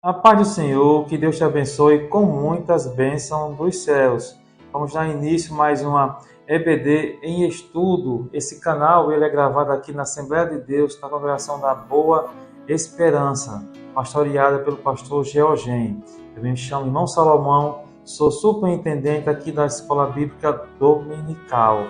A paz do Senhor, que Deus te abençoe com muitas bênçãos dos céus. Vamos dar início a mais uma EBD em estudo. Esse canal ele é gravado aqui na Assembleia de Deus, na congregação da Boa Esperança, pastoreada pelo pastor Georgen. Eu me chamo Irmão Salomão, sou superintendente aqui da Escola Bíblica Dominical.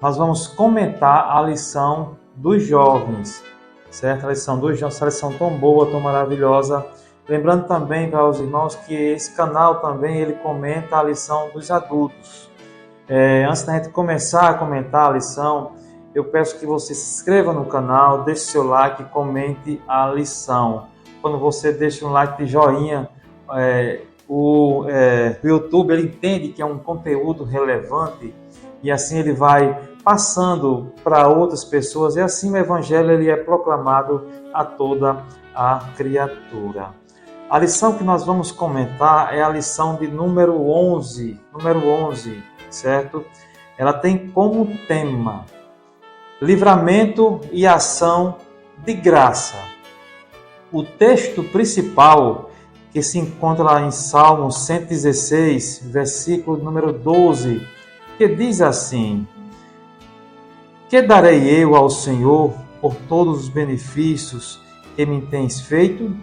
Nós vamos comentar a lição dos jovens. Certo? A lição 2, essa lição tão boa, tão maravilhosa. Lembrando também para os irmãos que esse canal também ele comenta a lição dos adultos. Antes da gente começar a comentar a lição, eu peço que você se inscreva no canal, deixe seu like e comente a lição. Quando você deixa um like de joinha, o YouTube ele entende que é um conteúdo relevante e assim ele vai passando para outras pessoas, e assim o Evangelho ele é proclamado a toda a criatura. A lição que nós vamos comentar é a lição de número 11, certo? Ela tem como tema livramento e ação de graça. O texto principal, que se encontra lá em Salmo 116, versículo número 12, que diz assim: que darei eu ao Senhor por todos os benefícios que me tens feito?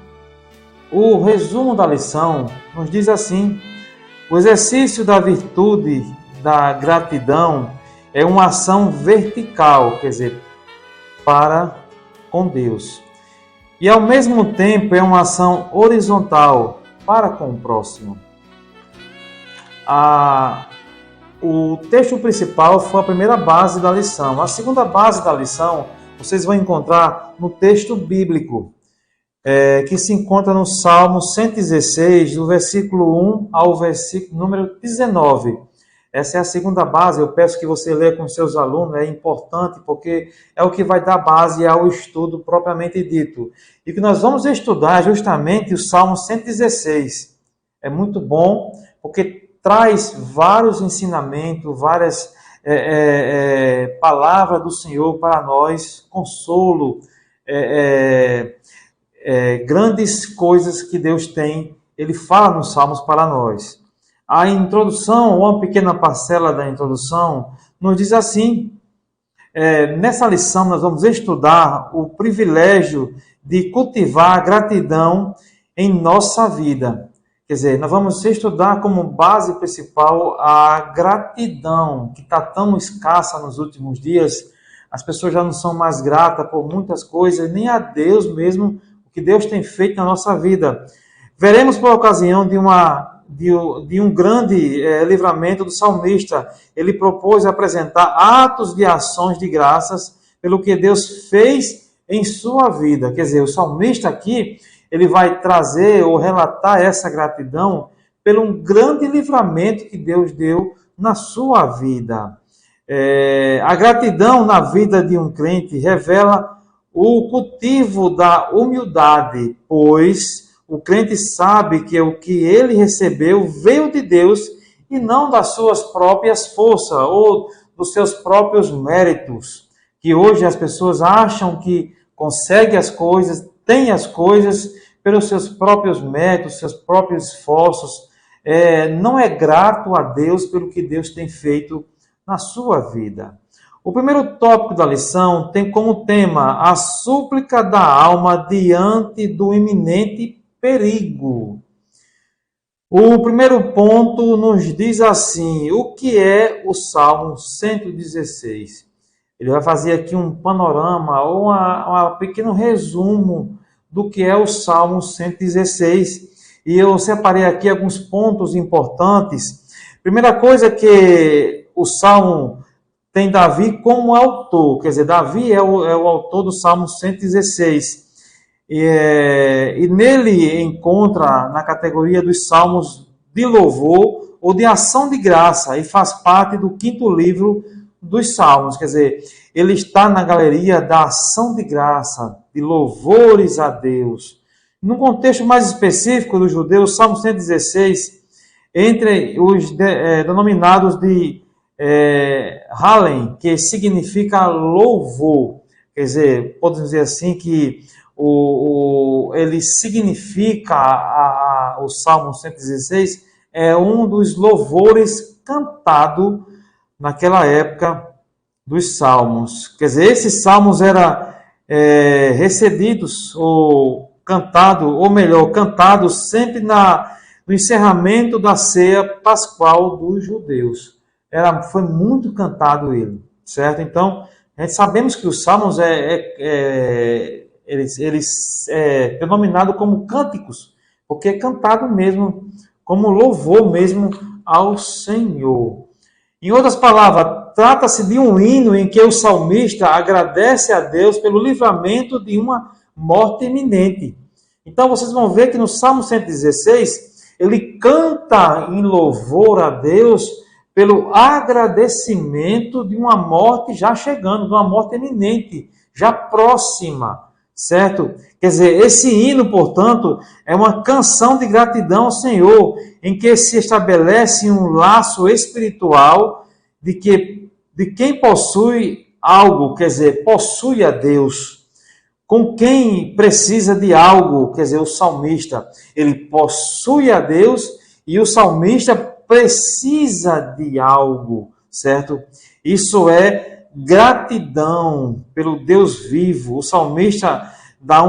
O resumo da lição nos diz assim: o exercício da virtude da gratidão é uma ação vertical, quer dizer, para com Deus. E ao mesmo tempo é uma ação horizontal para com o próximo. O texto principal foi a primeira base da lição. A segunda base da lição vocês vão encontrar no texto bíblico, que se encontra no Salmo 116, do versículo 1 ao versículo número 19. Essa é a segunda base, eu peço que você leia com seus alunos, é importante porque é o que vai dar base ao estudo propriamente dito. E que nós vamos estudar justamente o Salmo 116. É muito bom porque traz vários ensinamentos, várias palavras do Senhor para nós, consolo, grandes coisas que Deus tem, Ele fala nos Salmos para nós. A introdução, ou uma pequena parcela da introdução, nos diz assim: nessa lição nós vamos estudar o privilégio de cultivar a gratidão em nossa vida. Quer dizer, nós vamos estudar como base principal a gratidão, que está tão escassa nos últimos dias. As pessoas já não são mais gratas por muitas coisas, nem a Deus mesmo, o que Deus tem feito na nossa vida. Veremos por ocasião de um grande livramento do salmista. Ele propôs apresentar atos de ações de graças pelo que Deus fez em sua vida. Quer dizer, o salmista aqui ele vai trazer ou relatar essa gratidão pelo um grande livramento que Deus deu na sua vida. A gratidão na vida de um crente revela o cultivo da humildade, pois o crente sabe que o que ele recebeu veio de Deus e não das suas próprias forças ou dos seus próprios méritos, que hoje as pessoas acham que conseguem as coisas, têm as coisas pelos seus próprios métodos, seus próprios esforços, não é grato a Deus pelo que Deus tem feito na sua vida. O primeiro tópico da lição tem como tema a súplica da alma diante do iminente perigo. O primeiro ponto nos diz assim: o que é o Salmo 116? Ele vai fazer aqui um panorama ou um pequeno resumo do que é o Salmo 116. E eu separei aqui alguns pontos importantes. Primeira coisa é que o Salmo tem Davi como autor, quer dizer, Davi é o autor do Salmo 116. E nele encontra na categoria dos Salmos de louvor ou de ação de graça, e faz parte do 5º livro dos Salmos, quer dizer, ele está na galeria da ação de graça, de louvores a Deus. Num contexto mais específico dos judeus, o Salmo 116, entre os denominados de Hallel, que significa louvor, quer dizer, podemos dizer assim que ele significa, o Salmo 116, é um dos louvores cantado naquela época dos salmos. Quer dizer, esses salmos eram recebidos ou cantados sempre no encerramento da ceia pascual dos judeus. Foi muito cantado ele, certo? Então, a gente sabemos que os salmos eles denominados como cânticos, porque é cantado mesmo, como louvor mesmo ao Senhor. Em outras palavras, trata-se de um hino em que o salmista agradece a Deus pelo livramento de uma morte iminente. Então, vocês vão ver que no Salmo 116, ele canta em louvor a Deus pelo agradecimento de uma morte já chegando, de uma morte iminente, já próxima, certo? Quer dizer, esse hino, portanto, é uma canção de gratidão ao Senhor, em que se estabelece um laço espiritual de quem possui algo, quer dizer, possui a Deus. Com quem precisa de algo, quer dizer, o salmista, ele possui a Deus e o salmista precisa de algo, certo? Isso é gratidão pelo Deus vivo. O salmista dá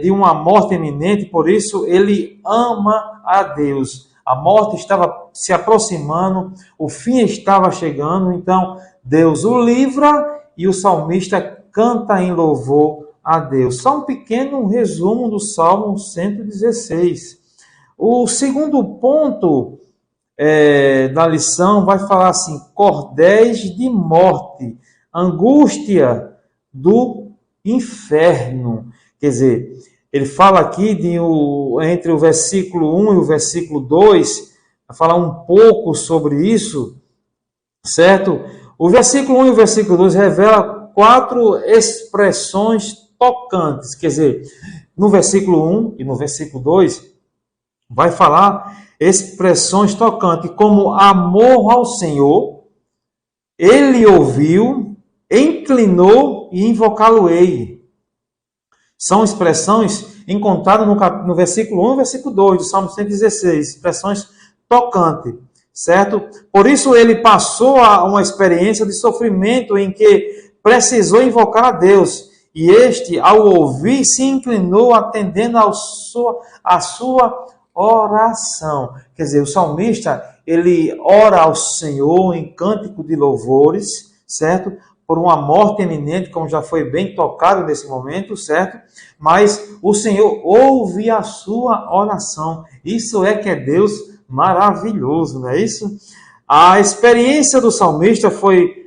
de uma morte iminente, por isso ele ama a Deus. A morte estava se aproximando, o fim estava chegando, então Deus o livra e o salmista canta em louvor a Deus. Só um pequeno resumo do Salmo 116. O segundo ponto da lição vai falar assim: cordéis de morte, angústia do inferno. Quer dizer, ele fala aqui entre o versículo 1 e o versículo 2, vai falar um pouco sobre isso, certo? O versículo 1 e o versículo 2 revela 4 expressões tocantes. Quer dizer, no versículo 1 e no versículo 2, vai falar expressões tocantes, como amor ao Senhor, ele ouviu, inclinou e invocá-lo-ei. São expressões encontradas no versículo 1 e versículo 2 do Salmo 116, expressões tocantes, certo? Por isso ele passou a uma experiência de sofrimento em que precisou invocar a Deus, e este, ao ouvir, se inclinou atendendo à sua oração. Quer dizer, o salmista, ele ora ao Senhor em cântico de louvores, certo? Por uma morte iminente, como já foi bem tocado nesse momento, certo? Mas o Senhor ouve a sua oração. Isso é que é Deus maravilhoso, não é isso? A experiência do salmista foi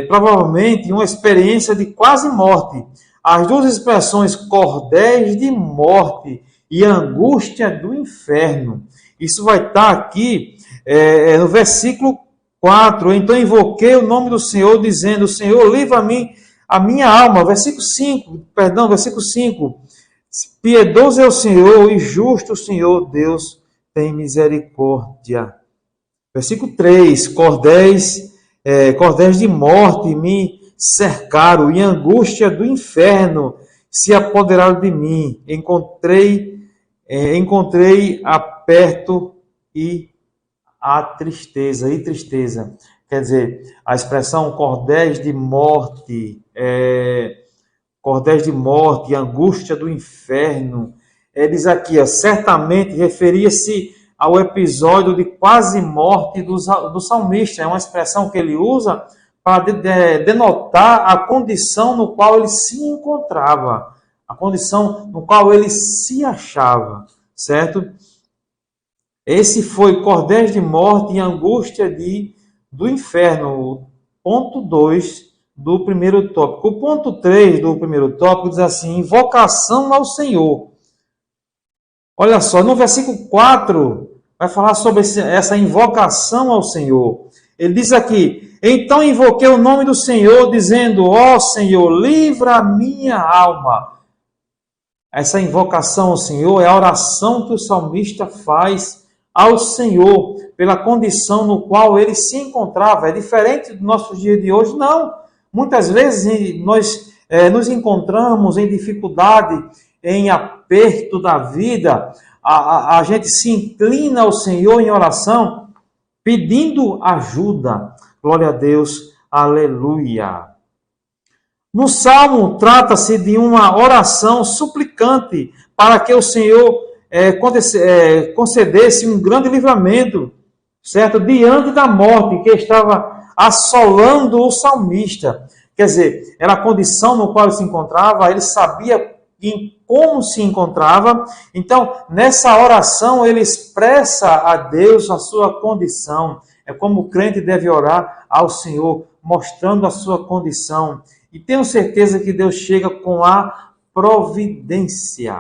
provavelmente uma experiência de quase morte. As duas expressões cordéis de morte e angústia do inferno. Isso vai estar aqui no versículo 4. Então invoquei o nome do Senhor, dizendo: Senhor, livra a minha alma. Versículo 5. Piedoso é o Senhor e justo o Senhor, Deus tem misericórdia. Versículo 3. Cordéis de morte me cercaram e angústia do inferno se apoderaram de mim. Encontrei aperto e a tristeza. Quer dizer, a expressão cordéis de morte, angústia do inferno, diz aqui, certamente referia-se ao episódio de quase morte do salmista. É uma expressão que ele usa para denotar a condição no qual ele se encontrava, a condição no qual ele se achava, certo? Esse foi cordéis de morte e angústia do inferno, ponto 2 do primeiro tópico. O ponto 3 do primeiro tópico diz assim: invocação ao Senhor. Olha só, no versículo 4, vai falar sobre essa invocação ao Senhor. Ele diz aqui: então invoquei o nome do Senhor, dizendo: ó Senhor, livra a minha alma. Essa invocação ao Senhor é a oração que o salmista faz ao Senhor, pela condição no qual ele se encontrava. É diferente do nosso dia de hoje? Não. Muitas vezes nós nos encontramos em dificuldade, em aperto da vida, a gente se inclina ao Senhor em oração, pedindo ajuda. Glória a Deus, aleluia. No Salmo, trata-se de uma oração suplicante para que o Senhor concedesse um grande livramento, certo? Diante da morte que estava assolando o salmista. Quer dizer, era a condição no qual ele se encontrava, ele sabia em como se encontrava. Então, nessa oração, ele expressa a Deus a sua condição. É como o crente deve orar ao Senhor, mostrando a sua condição. E tenho certeza que Deus chega com a providência.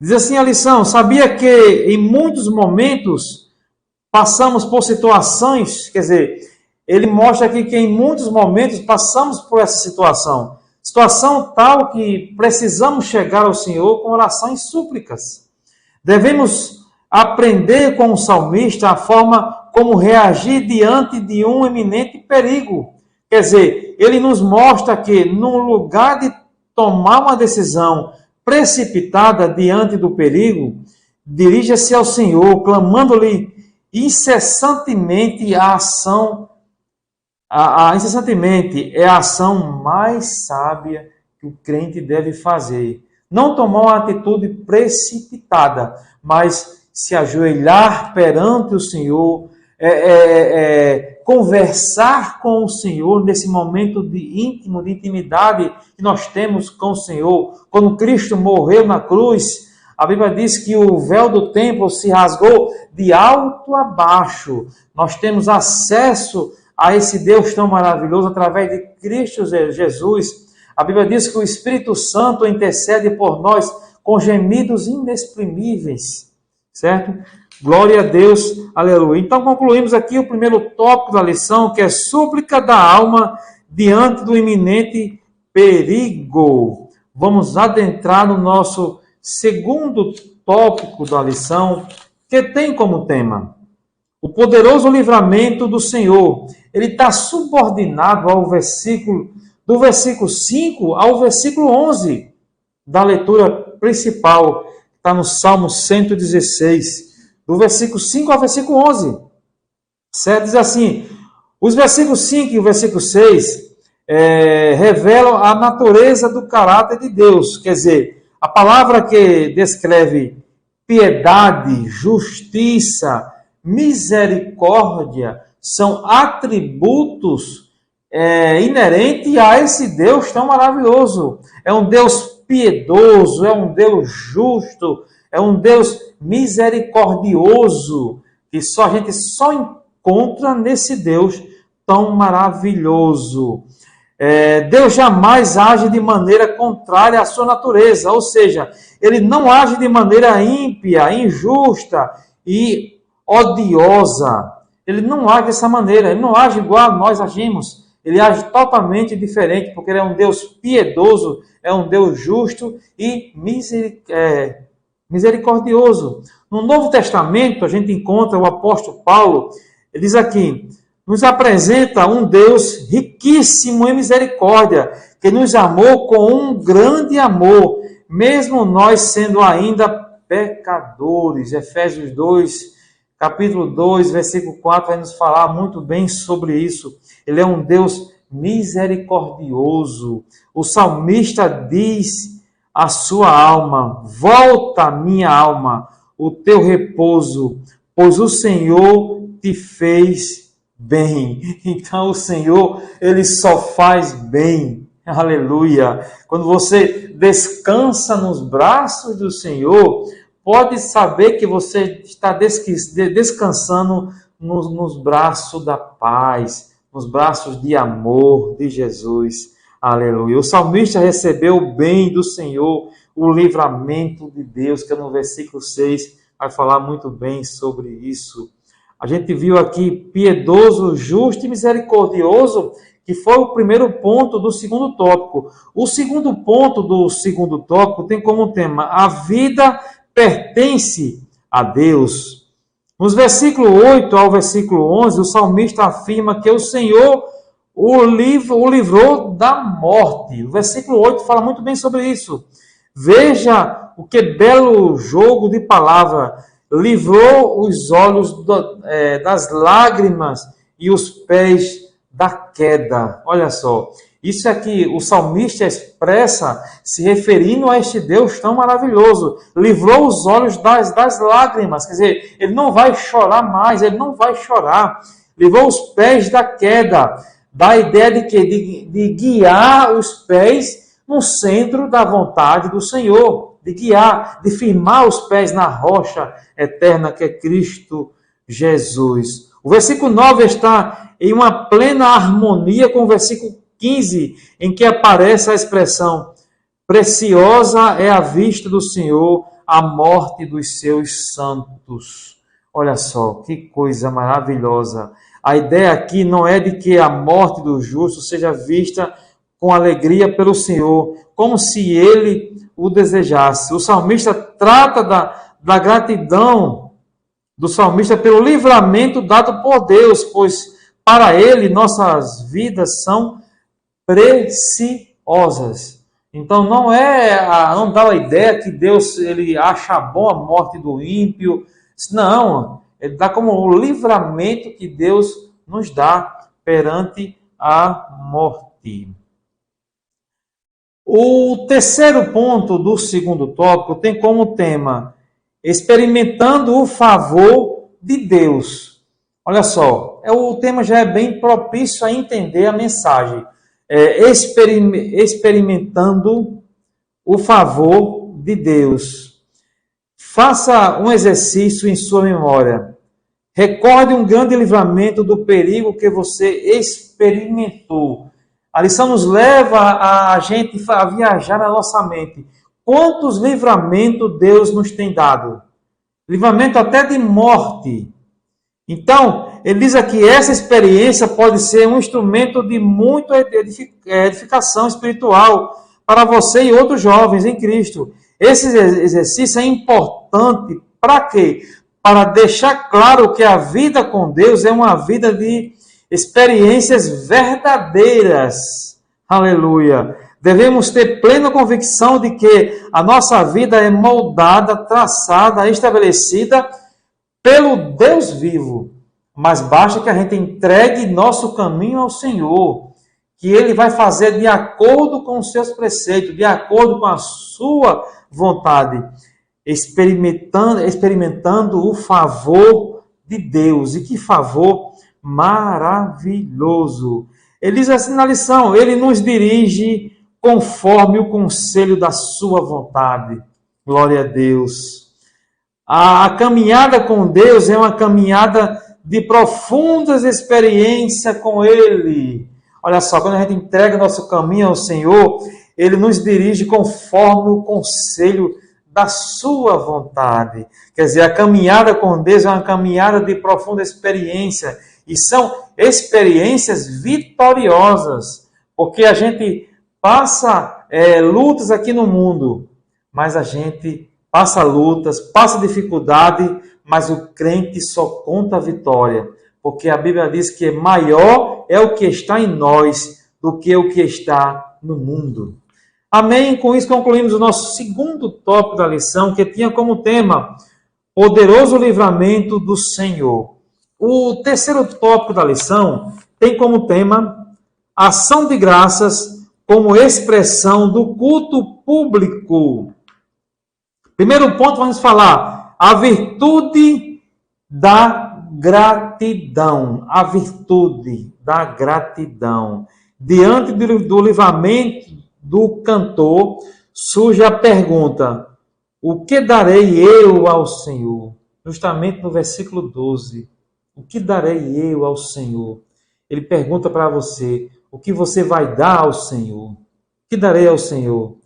Diz assim a lição: sabia que em muitos momentos passamos por situações, quer dizer, ele mostra aqui que em muitos momentos passamos por essa situação. Situação tal que precisamos chegar ao Senhor com oração e súplicas. Devemos aprender com o salmista a forma como reagir diante de um iminente perigo. Quer dizer, ele nos mostra que no lugar de tomar uma decisão precipitada diante do perigo, dirija-se ao Senhor, clamando-lhe incessantemente a ação. Incessantemente é a ação mais sábia que o crente deve fazer. Não tomar uma atitude precipitada, mas se ajoelhar perante o Senhor, conversar com o Senhor nesse momento de intimidade que nós temos com o Senhor. Quando Cristo morreu na cruz, a Bíblia diz que o véu do templo se rasgou de alto a baixo. Nós temos acesso a esse Deus tão maravilhoso através de Cristo Jesus. A Bíblia diz que o Espírito Santo intercede por nós com gemidos inexprimíveis, certo? Glória a Deus, aleluia. Então concluímos aqui o primeiro tópico da lição, que é súplica da alma diante do iminente perigo. Vamos adentrar no nosso segundo tópico da lição, que tem como tema o poderoso livramento do Senhor. Ele está subordinado ao versículo, do versículo 5 ao versículo 11 da leitura principal, está no Salmo 116, do versículo 5 ao versículo 11. Certo? Diz assim, os versículos 5 e o versículo 6 revelam a natureza do caráter de Deus. Quer dizer, a palavra que descreve piedade, justiça, misericórdia, são atributos inerentes a esse Deus tão maravilhoso. É um Deus piedoso, é um Deus justo, é um Deus misericordioso, que a gente só encontra nesse Deus tão maravilhoso. Deus jamais age de maneira contrária à sua natureza, ou seja, ele não age de maneira ímpia, injusta e odiosa. Ele não age dessa maneira, ele não age igual a nós agimos. Ele age totalmente diferente, porque ele é um Deus piedoso, é um Deus justo e misericordioso. No Novo Testamento, a gente encontra o apóstolo Paulo, ele diz aqui, nos apresenta um Deus riquíssimo em misericórdia, que nos amou com um grande amor, mesmo nós sendo ainda pecadores. Efésios 2, capítulo 2, versículo 4, vai nos falar muito bem sobre isso. Ele é um Deus misericordioso. O salmista diz à sua alma, volta, minha alma, o teu repouso, pois o Senhor te fez bem. Então o Senhor, ele só faz bem. Aleluia. Quando você descansa nos braços do Senhor, pode saber que você está descansando nos braços da paz, nos braços de amor de Jesus. Aleluia. O salmista recebeu o bem do Senhor, o livramento de Deus, que no versículo 6 vai falar muito bem sobre isso. A gente viu aqui piedoso, justo e misericordioso, que foi o primeiro ponto do segundo tópico. O segundo ponto do segundo tópico tem como tema a vida pertence a Deus. Nos versículos 8 ao versículo 11, o salmista afirma que o Senhor o livrou da morte. O versículo 8 fala muito bem sobre isso. Veja o que belo jogo de palavra. Livrou os olhos das lágrimas e os pés da queda. Olha só. Isso aqui o salmista expressa se referindo a este Deus tão maravilhoso. Livrou os olhos das lágrimas. Quer dizer, ele não vai chorar mais, ele não vai chorar. Livrou os pés da queda. Dá a ideia de que? De guiar os pés no centro da vontade do Senhor. De guiar, de firmar os pés na rocha eterna que é Cristo Jesus. O versículo 9 está em uma plena harmonia com o versículo 15, em que aparece a expressão: preciosa é a vista do Senhor, a morte dos seus santos. Olha só, que coisa maravilhosa. A ideia aqui não é de que a morte do justo seja vista com alegria pelo Senhor, como se ele o desejasse. O salmista trata da gratidão do salmista pelo livramento dado por Deus, pois para ele nossas vidas são preciosas. Então não dá a ideia que Deus ele acha bom a morte do ímpio. Não, ele dá como o livramento que Deus nos dá perante a morte. O terceiro ponto do segundo tópico tem como tema experimentando o favor de Deus. Olha só, o tema já é bem propício a entender a mensagem. Experimentando o favor de Deus. Faça um exercício em sua memória. Recorde um grande livramento do perigo que você experimentou. A lição nos leva a gente a viajar na nossa mente. Quantos livramentos Deus nos tem dado? Livramento até de morte. Então, ele diz aqui, essa experiência pode ser um instrumento de muita edificação espiritual para você e outros jovens em Cristo. Esse exercício é importante para quê? Para deixar claro que a vida com Deus é uma vida de experiências verdadeiras. Aleluia! Devemos ter plena convicção de que a nossa vida é moldada, traçada, estabelecida pelo Deus vivo. Mas basta que a gente entregue nosso caminho ao Senhor, que Ele vai fazer de acordo com os seus preceitos, de acordo com a sua vontade, experimentando o favor de Deus. E que favor maravilhoso! Ele diz assim na lição, Ele nos dirige conforme o conselho da sua vontade. Glória a Deus. A caminhada com Deus é uma caminhada de profundas experiências com Ele. Olha só, quando a gente entrega nosso caminho ao Senhor, Ele nos dirige conforme o conselho da sua vontade. Quer dizer, a caminhada com Deus é uma caminhada de profunda experiência. E são experiências vitoriosas. Porque a gente passa lutas aqui no mundo, mas a gente passa lutas, passa dificuldade, mas o crente só conta a vitória, porque a Bíblia diz que maior é o que está em nós do que o que está no mundo. Amém? Com isso concluímos o nosso segundo tópico da lição, que tinha como tema poderoso livramento do Senhor. O terceiro tópico da lição tem como tema ação de graças como expressão do culto público. Primeiro ponto, vamos falar a virtude da gratidão. A virtude da gratidão. Diante do livramento do cantor, surge a pergunta: o que darei eu ao Senhor? Justamente no versículo 12. O que darei eu ao Senhor? Ele pergunta para você, o que você vai dar ao Senhor? O que darei ao Senhor?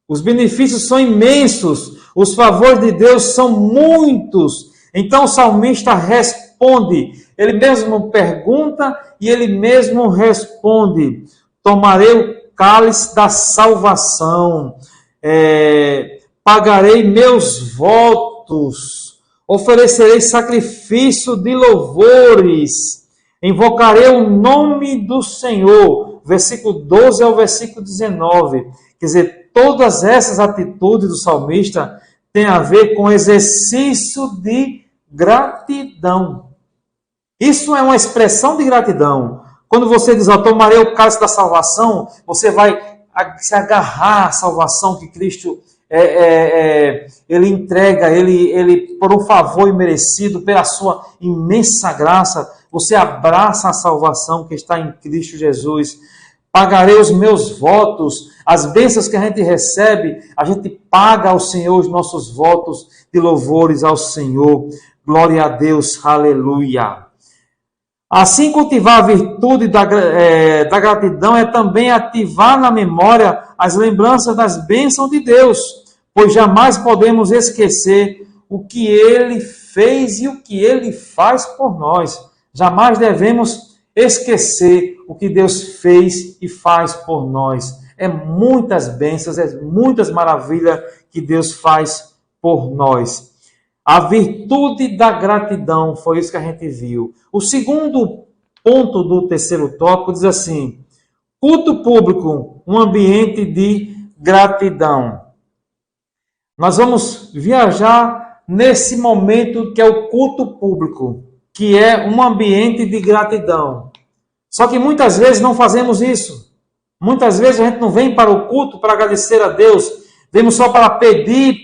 Os benefícios são imensos, os favores de Deus são muitos. Então o salmista responde, ele mesmo pergunta e ele mesmo responde: tomarei o cálice da salvação, pagarei meus votos, oferecerei sacrifício de louvores, Invocarei o nome do Senhor, versículo 12 ao versículo 19. Quer dizer, todas essas atitudes do salmista têm a ver com exercício de gratidão. Isso é uma expressão de gratidão. Quando você diz, tomarei o cálice da salvação, você vai se agarrar à salvação que Cristo ele entrega, ele por um favor imerecido, pela sua imensa graça, você abraça a salvação que está em Cristo Jesus. Pagarei os meus votos, as bênçãos que a gente recebe, a gente paga ao Senhor os nossos votos de louvores ao Senhor. Glória a Deus, aleluia. Assim, cultivar a virtude da gratidão é também ativar na memória as lembranças das bênçãos de Deus, pois jamais podemos esquecer o que Ele fez e o que Ele faz por nós. Jamais devemos esquecer o que Deus fez e faz por nós. É muitas bênçãos, é muitas maravilhas que Deus faz por nós. A virtude da gratidão, foi isso que a gente viu. O segundo ponto do terceiro tópico diz assim: culto público, um ambiente de gratidão. Nós vamos viajar nesse momento que é o culto público, que é um ambiente de gratidão. Só que muitas vezes não fazemos isso. Muitas vezes a gente não vem para o culto para agradecer a Deus. Vemos só para pedir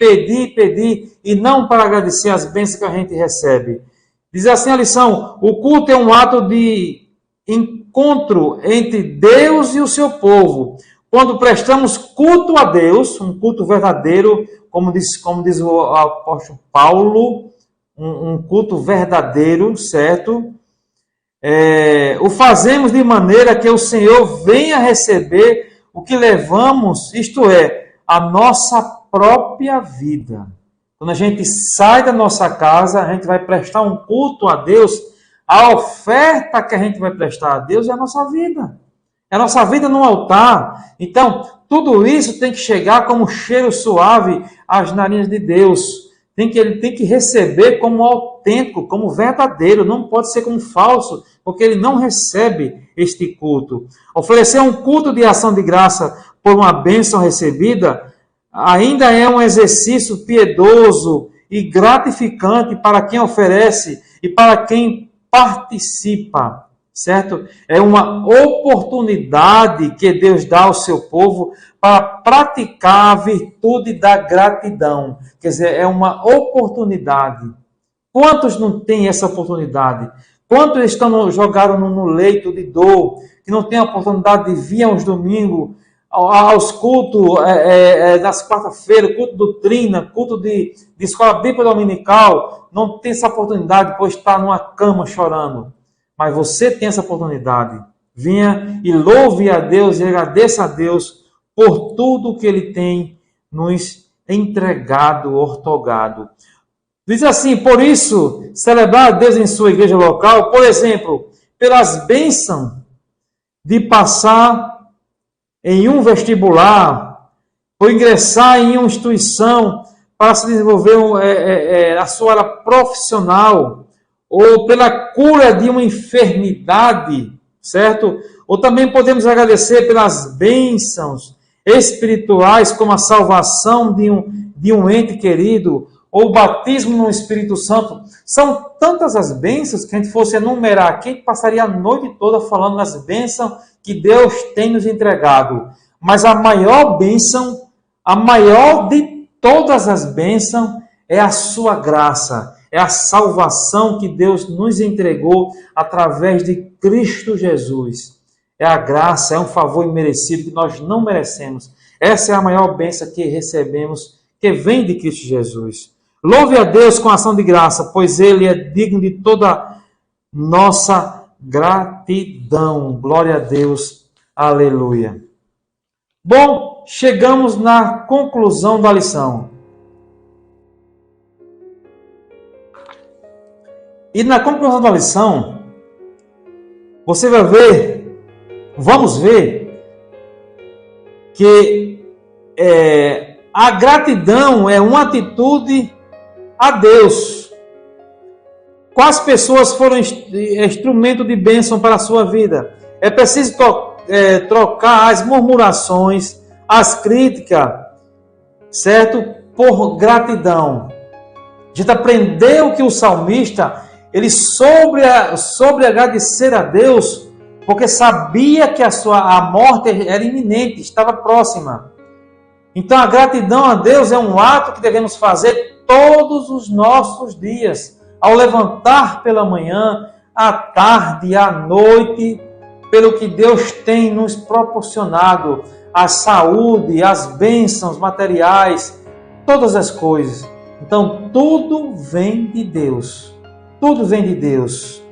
e não para agradecer as bênçãos que a gente recebe. Diz assim a lição: o culto é um ato de encontro entre Deus e o seu povo. Quando prestamos culto a Deus, um culto verdadeiro, como diz o apóstolo Paulo, um culto verdadeiro, certo? O fazemos de maneira que o Senhor venha receber o que levamos, isto é, a nossa própria vida. Quando a gente sai da nossa casa, a gente vai prestar um culto a Deus, a oferta que a gente vai prestar a Deus é a nossa vida. É a nossa vida no altar. Então, tudo isso tem que chegar como cheiro suave às narinas de Deus. Ele tem que receber como autêntico, como verdadeiro, não pode ser como falso, porque ele não recebe este culto. Oferecer um culto de ação de graça por uma bênção recebida ainda é um exercício piedoso e gratificante para quem oferece e para quem participa, certo? É uma oportunidade que Deus dá ao seu povo para praticar a virtude da gratidão. Quer dizer, é uma oportunidade. Quantos não têm essa oportunidade? Quantos jogaram no leito de dor, que não têm a oportunidade de vir aos domingos, aos cultos das quarta-feiras, culto doutrina, culto de escola bíblica dominical, não tem essa oportunidade, pois está numa cama chorando. Mas você tem essa oportunidade. Venha e louve a Deus e agradeça a Deus por tudo que Ele tem nos entregado, ortogado. Diz assim: por isso, celebrar a Deus em sua igreja local, por exemplo, pelas bênçãos de passar em um vestibular, ou ingressar em uma instituição para se desenvolver a sua área profissional, ou pela cura de uma enfermidade, certo? Ou também podemos agradecer pelas bênçãos espirituais, como a salvação de um ente querido, ou o batismo no Espírito Santo. São tantas as bênçãos que a gente fosse enumerar aqui, a gente passaria a noite toda falando das bênçãos que Deus tem nos entregado. Mas a maior bênção, a maior de todas as bênçãos, é a sua graça. É a salvação que Deus nos entregou através de Cristo Jesus. É a graça, é um favor imerecido que nós não merecemos. Essa é a maior bênção que recebemos, que vem de Cristo Jesus. Louve a Deus com ação de graça, pois Ele é digno de toda nossa gratidão. Glória a Deus. Aleluia. Bom, chegamos na conclusão da lição. E na conclusão da lição, você vai ver, vamos ver, que a gratidão é uma atitude a Deus. Quais pessoas foram instrumento de bênção para a sua vida? É preciso trocar as murmurações, as críticas, certo? Por gratidão. A gente aprendeu que o salmista, ele sobre agradecer a Deus, porque sabia que a morte era iminente, estava próxima. Então a gratidão a Deus é um ato que devemos fazer todos os nossos dias, ao levantar pela manhã, à tarde, à noite, pelo que Deus tem nos proporcionado, a saúde, as bênçãos materiais, todas as coisas. Então tudo vem de Deus. Tudo vem de Deus.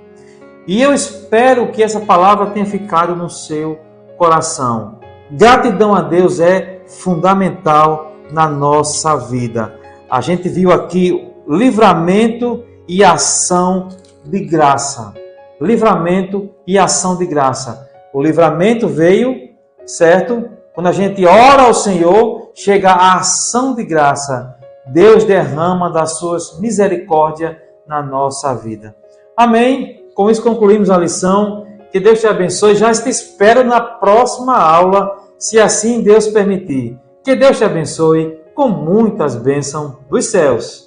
E eu espero que essa palavra tenha ficado no seu coração. Gratidão a Deus é fundamental na nossa vida. A gente viu aqui livramento e ação de graça. Livramento e ação de graça. O livramento veio, certo? Quando a gente ora ao Senhor, chega a ação de graça. Deus derrama das suas misericórdias na nossa vida. Amém? Com isso concluímos a lição. Que Deus te abençoe. Já te espero na próxima aula, se assim Deus permitir. Que Deus te abençoe com muitas bênçãos dos céus.